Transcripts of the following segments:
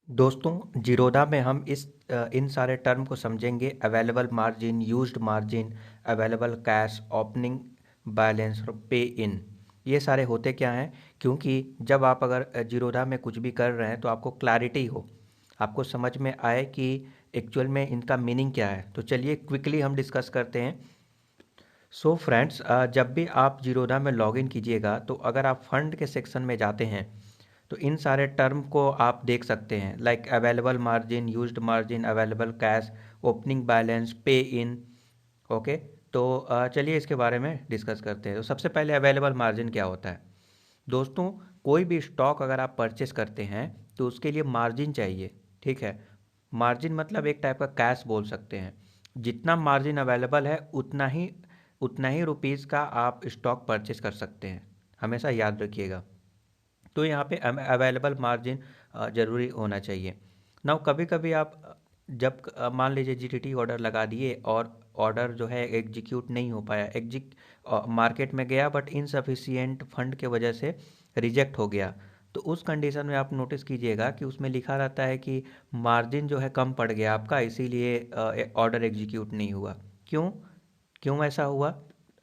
दोस्तों जीरोधा में हम इन सारे टर्म को समझेंगे। Available margin, used margin, available cash, opening balance और पे इन। ये सारे होते क्या हैं? क्योंकि जब आप अगर जीरोधा में कुछ भी कर रहे हैं तो आपको क्लैरिटी हो, आपको समझ में आए कि एक्चुअल में इनका मीनिंग क्या है। तो चलिए क्विकली हम डिस्कस करते हैं। सो फ्रेंड्स, जब भी आप जीरोधा में लॉगिन कीजिएगा तो अगर आप फंड के सेक्शन में जाते हैं तो इन सारे टर्म को आप देख सकते हैं, like available margin, used margin, available cash, opening balance, पे इन। ओके। तो चलिए इसके बारे में डिस्कस करते हैं। तो सबसे पहले अवेलेबल मार्जिन क्या होता है? दोस्तों, कोई भी स्टॉक अगर आप परचेस करते हैं तो उसके लिए मार्जिन चाहिए। ठीक है। मार्जिन मतलब एक टाइप का कैश बोल सकते हैं। जितना मार्जिन अवेलेबल है उतना ही रुपीज़ का आप स्टॉक परचेस कर सकते हैं। हमेशा याद रखिएगा। तो यहाँ पे अवेलेबल मार्जिन ज़रूरी होना चाहिए। नाउ कभी कभी आप जब मान लीजिए जीटीटी ऑर्डर लगा दिए और ऑर्डर जो है एग्जीक्यूट नहीं हो पाया, मार्केट में गया बट इनसफिशियंट फंड के वजह से रिजेक्ट हो गया। तो उस कंडीशन में आप नोटिस कीजिएगा कि उसमें लिखा रहता है कि मार्जिन जो है कम पड़ गया आपका, इसीलिए ऑर्डर एग्जीक्यूट नहीं हुआ। क्यों? क्यों ऐसा हुआ?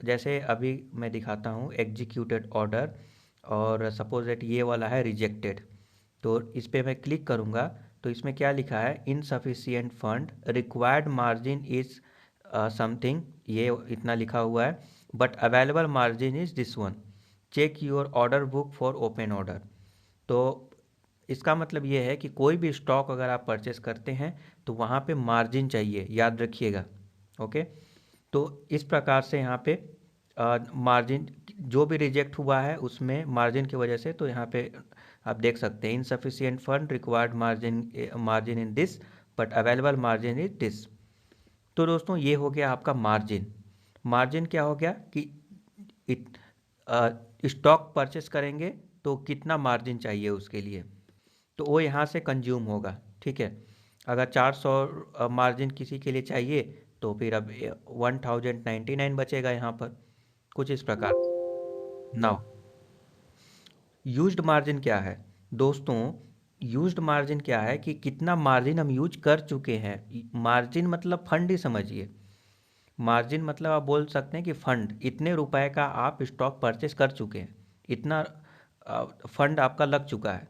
जैसे अभी मैं दिखाता हूँ एग्जीक्यूटेड ऑर्डर, और सपोज दैट ये वाला है रिजेक्टेड। तो इस पे मैं क्लिक करूँगा तो इसमें क्या लिखा है? Insufficient fund, required margin is something, ये इतना लिखा हुआ है, but available margin is this one, check your order book for open order. तो इसका मतलब ये है कि कोई भी स्टॉक अगर आप परचेस करते हैं तो वहाँ पे मार्जिन चाहिए, याद रखिएगा। ओके। तो इस प्रकार से यहाँ पे मार्जिन जो भी रिजेक्ट हुआ है उसमें मार्जिन की वजह से, तो यहाँ पे आप देख सकते हैं insufficient fund, required margin in this, but available margin is this. तो दोस्तों ये हो गया आपका मार्जिन। मार्जिन क्या हो गया कि स्टॉक परचेस करेंगे तो कितना मार्जिन चाहिए उसके लिए, तो वो यहाँ से कंज्यूम होगा। ठीक है। अगर 400 मार्जिन किसी के लिए चाहिए तो फिर अब 1099 बचेगा यहाँ पर, कुछ इस प्रकार। नाउ यूज्ड मार्जिन क्या है? दोस्तों, यूज्ड मार्जिन क्या है कि कितना मार्जिन हम यूज कर चुके हैं। मार्जिन मतलब फंड ही समझिए। मार्जिन मतलब आप बोल सकते हैं कि फंड, इतने रुपए का आप स्टॉक परचेस कर चुके हैं, इतना फंड आपका लग चुका है।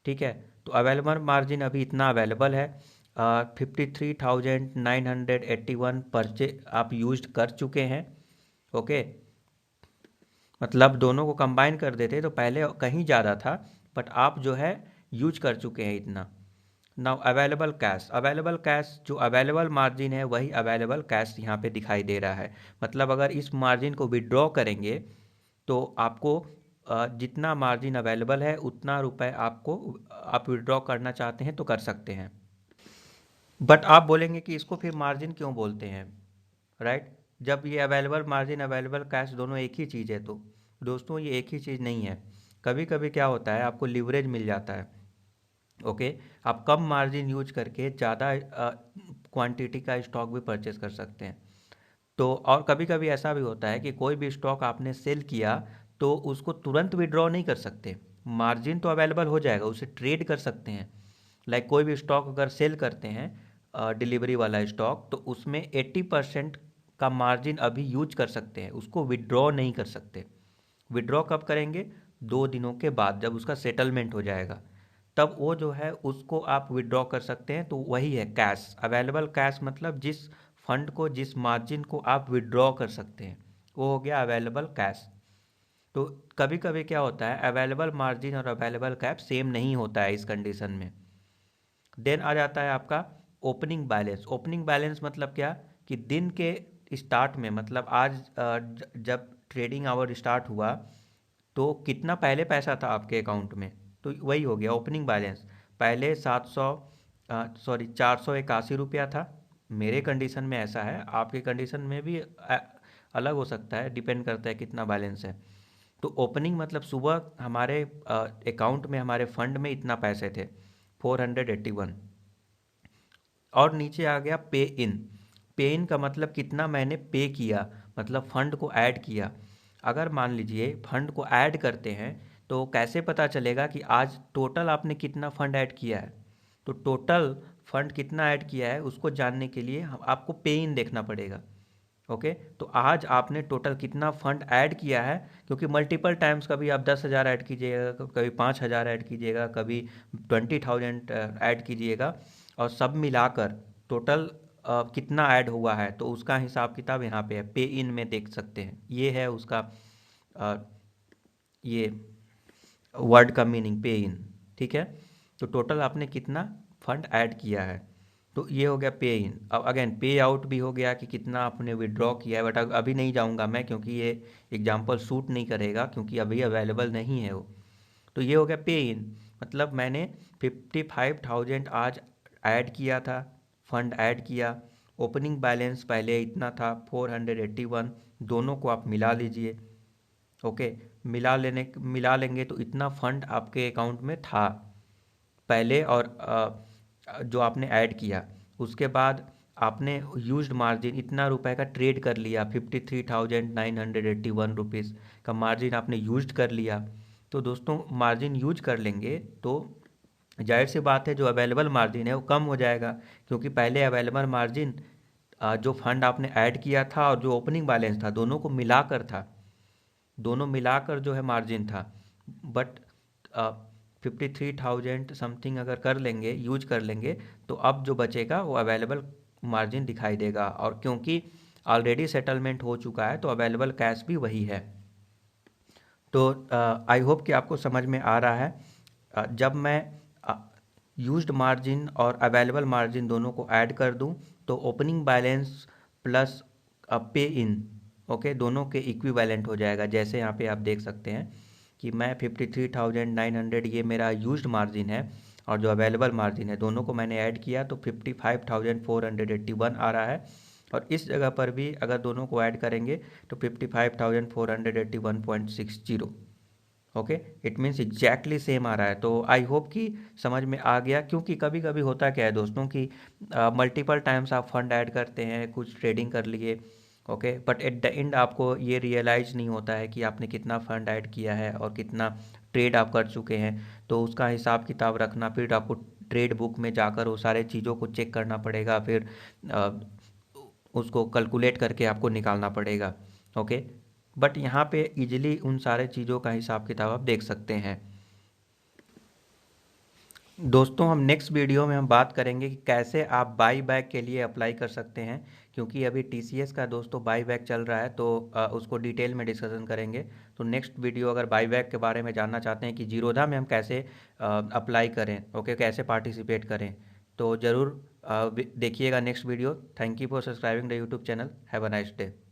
ठीक है। तो अवेलेबल मार्जिन अभी इतना अवेलेबल है, 53,981 परचे आप यूज कर चुके हैं। ओके। मतलब दोनों को कंबाइन कर देते तो पहले कहीं ज़्यादा था, बट आप जो है यूज कर चुके हैं इतना। Now available cash, available cash जो अवेलेबल मार्जिन है वही अवेलेबल कैश यहाँ पे दिखाई दे रहा है। मतलब अगर इस मार्जिन को विड्रॉ करेंगे तो आपको जितना मार्जिन अवेलेबल है उतना रुपए आपको, आप विड्रॉ करना चाहते हैं तो कर सकते हैं। बट आप बोलेंगे कि इसको फिर मार्जिन क्यों बोलते हैं, राइट? जब ये अवेलेबल मार्जिन, अवेलेबल कैश दोनों एक ही चीज़ है। तो दोस्तों ये एक ही चीज़ नहीं है। कभी कभी क्या होता है, आपको लिवरेज मिल जाता है। ओके। आप कम मार्जिन यूज करके ज़्यादा क्वांटिटी का स्टॉक भी परचेस कर सकते हैं। तो और कभी कभी ऐसा भी होता है कि कोई भी स्टॉक आपने सेल किया तो उसको तुरंत विड्रॉ नहीं कर सकते। मार्जिन तो अवेलेबल हो जाएगा, उसे ट्रेड कर सकते हैं। लाइक कोई भी स्टॉक अगर सेल करते हैं, डिलीवरी वाला स्टॉक, तो उसमें 80% का मार्जिन अभी यूज कर सकते हैं, उसको विड्रॉ नहीं कर सकते। विड्रॉ कब करेंगे? 2 दिनों के बाद, जब उसका सेटलमेंट हो जाएगा तब वो जो है उसको आप विड्रॉ कर सकते हैं। तो वही है कैश, अवेलेबल कैश मतलब जिस फंड को, जिस मार्जिन को आप विड्रॉ कर सकते हैं, वो हो गया अवेलेबल कैश। तो कभी कभी क्या होता है, अवेलेबल मार्जिन और अवेलेबल कैश सेम नहीं होता है इस कंडीशन में। देन आ जाता है आपका ओपनिंग बैलेंस। ओपनिंग बैलेंस मतलब क्या? कि दिन के स्टार्ट में, मतलब आज जब ट्रेडिंग आवर स्टार्ट हुआ तो कितना पहले पैसा था आपके अकाउंट में, तो वही हो गया ओपनिंग बैलेंस। पहले 481 रुपया था। मेरे कंडीशन में ऐसा है, आपके कंडीशन में भी अलग हो सकता है, डिपेंड करता है कितना बैलेंस है। तो ओपनिंग मतलब सुबह हमारे अकाउंट में, हमारे फंड में इतना पैसे थे, 481। और नीचे आ गया पे इन। पे इन का मतलब कितना मैंने पे किया, मतलब फंड को ऐड किया। अगर मान लीजिए फंड को ऐड करते हैं तो कैसे पता चलेगा कि आज टोटल आपने कितना फंड ऐड किया है? तो टोटल फंड कितना ऐड किया है उसको जानने के लिए आपको पे इन देखना पड़ेगा। ओके, तो आज आपने टोटल कितना फंड ऐड किया है, क्योंकि मल्टीपल टाइम्स कभी आप 10,000 ऐड कीजिएगा, कभी 5,000 ऐड कीजिएगा, कभी 20,000 ऐड कीजिएगा, और सब मिलाकर टोटल कितना ऐड हुआ है तो उसका हिसाब किताब यहाँ पे है, पे इन में देख सकते हैं। ये है उसका ये वर्ड का मीनिंग, पे इन। ठीक है, तो टोटल आपने कितना फंड ऐड किया है, तो ये हो गया पे इन। अब अगेन पे आउट भी हो गया कि कितना आपने विड्रॉ किया है, बट अभी नहीं जाऊंगा मैं, क्योंकि ये एग्जांपल सूट नहीं करेगा, क्योंकि अभी अवेलेबल नहीं है वो। तो ये हो गया पे इन, मतलब मैंने 55,000 आज ऐड किया था, फंड ऐड किया। ओपनिंग बैलेंस पहले इतना था 481, दोनों को आप मिला लीजिए। ओके, मिला लेंगे तो इतना फंड आपके अकाउंट में था पहले, और जो आपने ऐड किया उसके बाद आपने यूज्ड मार्जिन इतना रुपए का ट्रेड कर लिया, 53,981 रुपीज़ का मार्जिन आपने यूज्ड कर लिया। तो दोस्तों मार्जिन यूज कर लेंगे तो जाहिर सी बात है जो अवेलेबल मार्जिन है वो कम हो जाएगा, क्योंकि पहले अवेलेबल मार्जिन जो फंड आपने ऐड किया था और जो ओपनिंग बैलेंस था दोनों को मिलाकर था, दोनों मिलाकर जो है मार्जिन था। बट 53,000 समथिंग अगर कर लेंगे, यूज कर लेंगे, तो अब जो बचेगा वो अवेलेबल मार्जिन दिखाई देगा, और क्योंकि ऑलरेडी सेटलमेंट हो चुका है तो अवेलेबल कैश भी वही है। तो आई होप कि आपको समझ में आ रहा है। जब मैं यूज्ड मार्जिन और अवेलेबल मार्जिन दोनों को ऐड कर दूं तो ओपनिंग बैलेंस प्लस पे इन, ओके, दोनों के इक्विवेलेंट हो जाएगा। जैसे यहाँ पे आप देख सकते हैं कि मैं 53,900 ये मेरा यूज्ड मार्जिन है, और जो अवेलेबल मार्जिन है दोनों को मैंने ऐड किया तो 55,481 आ रहा है। और इस जगह पर भी अगर दोनों को ऐड करेंगे तो 55,481.60। Okay, it means exactly same आ रहा है। तो आई होप कि समझ में आ गया, क्योंकि कभी कभी होता क्या है दोस्तों कि मल्टीपल टाइम्स आप फंड ऐड करते हैं, कुछ ट्रेडिंग कर लिए, okay, but at the end आपको ये रियलाइज़ नहीं होता है कि आपने कितना फंड ऐड किया है और कितना ट्रेड आप कर चुके हैं। तो उसका हिसाब किताब रखना, फिर आपको ट्रेड बुक में जाकर वो सारे चीज़ों को चेक करना पड़ेगा, फिर उसको कैलकुलेट करके आपको निकालना पड़ेगा। ओके, बट यहाँ पे इजीली उन सारे चीज़ों का हिसाब किताब आप देख सकते हैं। दोस्तों हम नेक्स्ट वीडियो में हम बात करेंगे कि कैसे आप बाई बैक के लिए अप्लाई कर सकते हैं, क्योंकि अभी टीसीएस का दोस्तों बाई बैक चल रहा है, तो उसको डिटेल में डिस्कशन करेंगे। तो नेक्स्ट वीडियो अगर बाई बैक के बारे में जानना चाहते हैं कि जीरोधा में हम कैसे अप्लाई करें, ओके, कैसे पार्टिसिपेट करें, तो ज़रूर देखिएगा next video. Thank you for subscribing the YouTube channel. Have a nice day.